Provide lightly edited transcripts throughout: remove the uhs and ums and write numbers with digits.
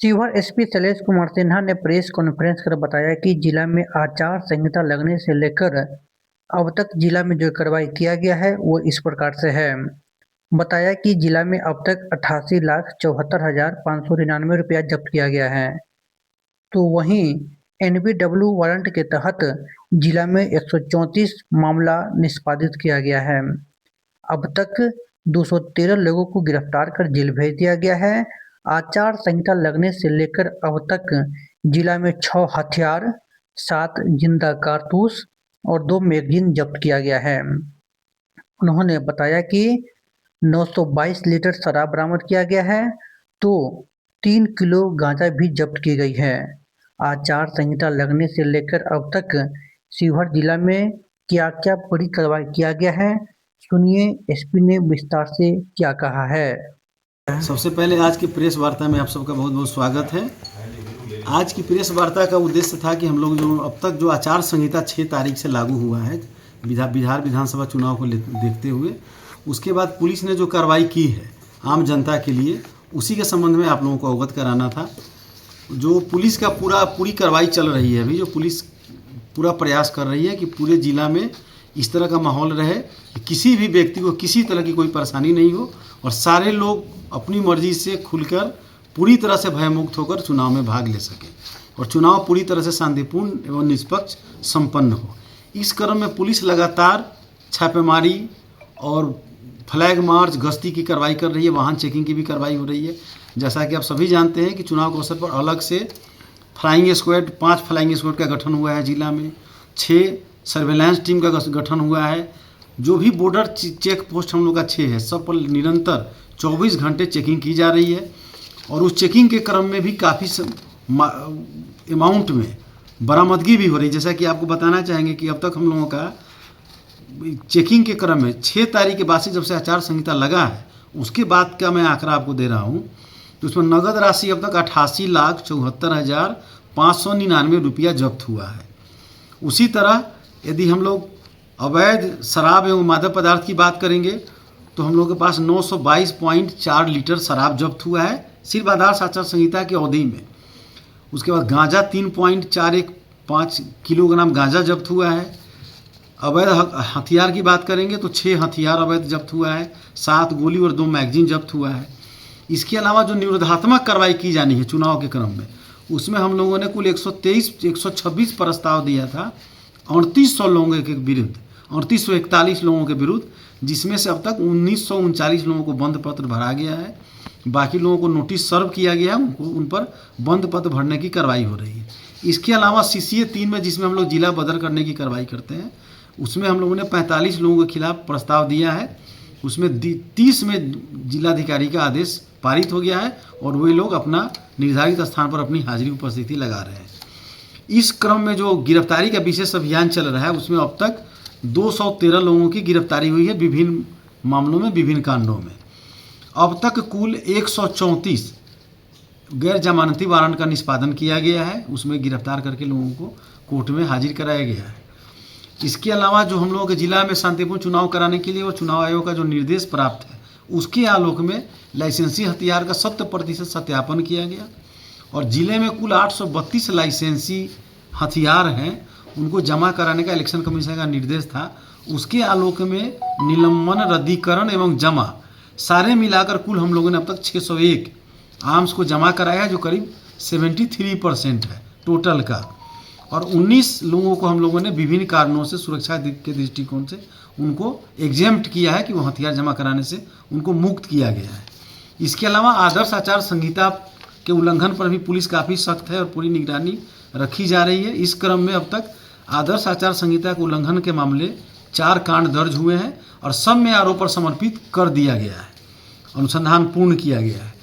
Sheohar SP Shailesh Kumar Sinha ने press conference कर बताया कि जिला में आचार संहिता लगने से लेकर अब तक जिला में जो कार्रवाई किया गया है वो इस प्रकार से है। बताया कि जिला में अब तक 88,74,599 रुपया जब्त किया गया है। तो वहीं एनबीडब्ल्यू वारंट के तहत जिला में 134 मामला निष्पादित किया गया है। अब तक 213 लोगों को गिरफ्तार कर जेल भेज दिया गया है। आचार संहिता लगने से लेकर अब तक जिला में 6 हथियार, 7 जिंदा कारतूस और 2 मैगजीन जब्त किया गया है। उन्होंने बताया कि 922 लीटर शराब बरामद किया गया है, तो 3 किलो गांजा भी जब्त की गई है। आचार संहिता लगने से लेकर अब तक शिवहर जिला में क्या क्या बड़ी कार्रवाई किया गया है, सुनिए एसपी ने विस्तार से क्या कहा है। सबसे पहले आज की प्रेस वार्ता में आप सबका बहुत बहुत स्वागत है। आज की प्रेस वार्ता का उद्देश्य था कि हम लोग जो अब तक जो आचार संहिता 6 तारीख से लागू हुआ है बिहार विधानसभा चुनाव को देखते हुए, उसके बाद पुलिस ने जो कार्रवाई की है आम जनता के लिए, उसी के संबंध में आप लोगों को अवगत कराना था। जो पुलिस का पूरी कार्रवाई चल रही है अभी, जो पुलिस पूरा प्रयास कर रही है कि पूरे जिला में इस तरह का माहौल रहे कि किसी भी व्यक्ति को किसी तरह की कोई परेशानी नहीं हो और सारे लोग अपनी मर्जी से खुलकर पूरी तरह से भयमुक्त होकर चुनाव में भाग ले सकें और चुनाव पूरी तरह से शांतिपूर्ण एवं निष्पक्ष संपन्न हो। इस क्रम में पुलिस लगातार छापेमारी और फ्लैग मार्च, गश्ती की कार्रवाई कर रही है, वाहन चेकिंग की भी कार्रवाई हो रही है। जैसा कि आप सभी जानते हैं कि चुनाव के अवसर पर अलग से फ्लाइंग स्क्वाड 5 फ्लाइंग स्क्वाड का गठन हुआ है जिला में, 6 सर्वेलेंस टीम का गठन हुआ है। जो भी बॉर्डर चेक पोस्ट हम लोग का 6 है, सब पर निरंतर 24 घंटे चेकिंग की जा रही है और उस चेकिंग के क्रम में भी काफ़ी अमाउंट में बरामदगी भी हो रही है। जैसा कि आपको बताना चाहेंगे कि अब तक हम लोगों का चेकिंग के क्रम में 6 तारीख के बाद से जब से आचार संहिता लगा है उसके बाद का मैं आंकड़ा आपको दे रहा हूँ, तो उसमें नगद राशि अब तक 88,74,599 रुपया जब्त हुआ है। उसी तरह यदि हम लोग अवैध शराब एवं मादक पदार्थ की बात करेंगे तो हम लोग के पास 922.4 लीटर शराब जब्त हुआ है सिर्फ आदर्श आचार संहिता की अवधि में। उसके बाद गांजा 3.415 किलोग्राम गांजा जब्त हुआ है। अवैध हथियार की बात करेंगे तो 6 हथियार अवैध जब्त हुआ है, 7 गोली और 2 मैगजीन जब्त हुआ है। इसके अलावा जो निरोधात्मक कार्रवाई की जानी है चुनाव के क्रम में, उसमें हम लोगों ने कुल 126 प्रस्ताव दिया था 3800 लोगों के विरुद्ध, 3841 लोगों के विरुद्ध, जिसमें से अब तक 1939 लोगों को बंद पत्र भरा गया है। बाकी लोगों को नोटिस सर्व किया गया है, उन पर बंद पत्र भरने की कार्रवाई हो रही है। इसके अलावा CCA 3 में, जिसमें हम लोग जिला बदल करने की कार्रवाई करते हैं, उसमें हम लोगों ने 45 लोगों के खिलाफ प्रस्ताव दिया है। उसमें 30 में जिलाधिकारी का आदेश पारित हो गया है और वे लोग अपना निर्धारित स्थान पर अपनी हाजिरी उपस्थिति लगा रहे हैं। इस क्रम में जो गिरफ्तारी का विशेष अभियान चल रहा है उसमें अब तक 213 लोगों की गिरफ्तारी हुई है विभिन्न मामलों में, विभिन्न कांडों में। अब तक कुल 134 गैर जमानती वारंट का निष्पादन किया गया है, उसमें गिरफ्तार करके लोगों को कोर्ट में हाजिर कराया गया है। इसके अलावा जो हम लोगों के जिला में शांतिपूर्ण चुनाव कराने के लिए वो चुनाव आयोग का जो निर्देश प्राप्त है, उसके आलोक में लाइसेंसी हथियार का 100% सत्यापन किया गया और जिले में कुल 832 लाइसेंसी हथियार हैं, उनको जमा कराने का इलेक्शन कमीशन का निर्देश था। उसके आलोक में निलंबन, रद्दीकरण एवं जमा सारे मिलाकर कुल हम लोगों ने अब तक 601 आर्म्स को जमा कराया है, जो करीब 73% है टोटल का। और 19 लोगों को हम लोगों ने विभिन्न कारणों से, सुरक्षा के दृष्टिकोण से उनको एग्जेम्प्ट किया है कि वो हथियार जमा कराने से उनको मुक्त किया गया है। इसके अलावा आदर्श आचार संहिता के उल्लंघन पर भी पुलिस काफ़ी सख्त है और पूरी निगरानी रखी जा रही है। इस क्रम में अब तक आदर्श आचार संहिता के उल्लंघन के मामले 4 कांड दर्ज हुए हैं और सब में आरोप समर्पित कर दिया गया है, अनुसंधान पूर्ण किया गया है।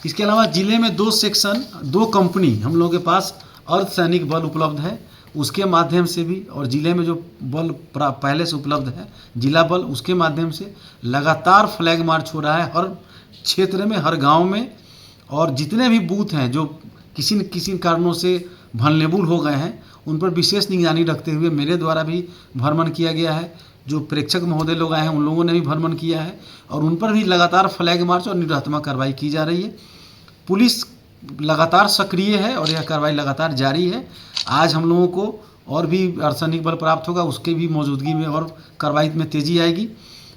इसके अलावा जिले में 2 सेक्शन, 2 कंपनी हम लोगों के पास अर्धसैनिक बल उपलब्ध है, उसके माध्यम से भी, और जिले में जो बल पहले से उपलब्ध है जिला बल, उसके माध्यम से लगातार फ्लैग मार्च हो रहा है हर क्षेत्र में, हर गांव में। और जितने भी बूथ हैं जो किसी न किसी कारणों से वल्नरेबल हो गए हैं, उन पर विशेष निगरानी रखते हुए मेरे द्वारा भी भ्रमण किया गया है। जो प्रेक्षक महोदय लोग आए हैं उन लोगों ने भी भ्रमण किया है और उन पर भी लगातार फ्लैग मार्च और निरोधात्मक कार्रवाई की जा रही है। पुलिस लगातार सक्रिय है और यह कार्रवाई लगातार जारी है। आज हम लोगों को और भी अर्धसैनिक बल प्राप्त होगा, उसके भी मौजूदगी में और कार्रवाई में तेज़ी आएगी।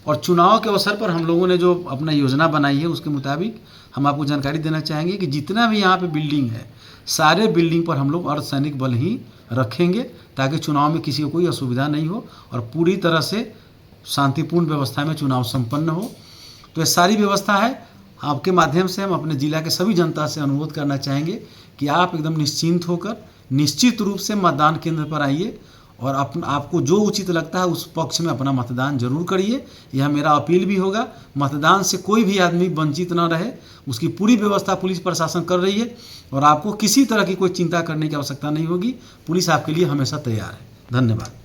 और चुनाव के अवसर पर हम लोगों ने जो अपना योजना बनाई है उसके मुताबिक हम आपको जानकारी देना चाहेंगे कि जितना भी यहाँ पे बिल्डिंग है, सारे बिल्डिंग पर हम लोग अर्धसैनिक बल ही रखेंगे ताकि चुनाव में किसी को कोई असुविधा नहीं हो और पूरी तरह से शांतिपूर्ण व्यवस्था में चुनाव संपन्न हो। तो ये सारी व्यवस्था है। आपके माध्यम से हम अपने ज़िला के सभी जनता से अनुरोध करना चाहेंगे कि आप एकदम निश्चिंत होकर निश्चित रूप से मतदान केंद्र पर आइए और आपको जो उचित लगता है उस पक्ष में अपना मतदान जरूर करिए। यह मेरा अपील भी होगा। मतदान से कोई भी आदमी वंचित न रहे, उसकी पूरी व्यवस्था पुलिस प्रशासन कर रही है और आपको किसी तरह की कोई चिंता करने की आवश्यकता नहीं होगी। पुलिस आपके लिए हमेशा तैयार है। धन्यवाद।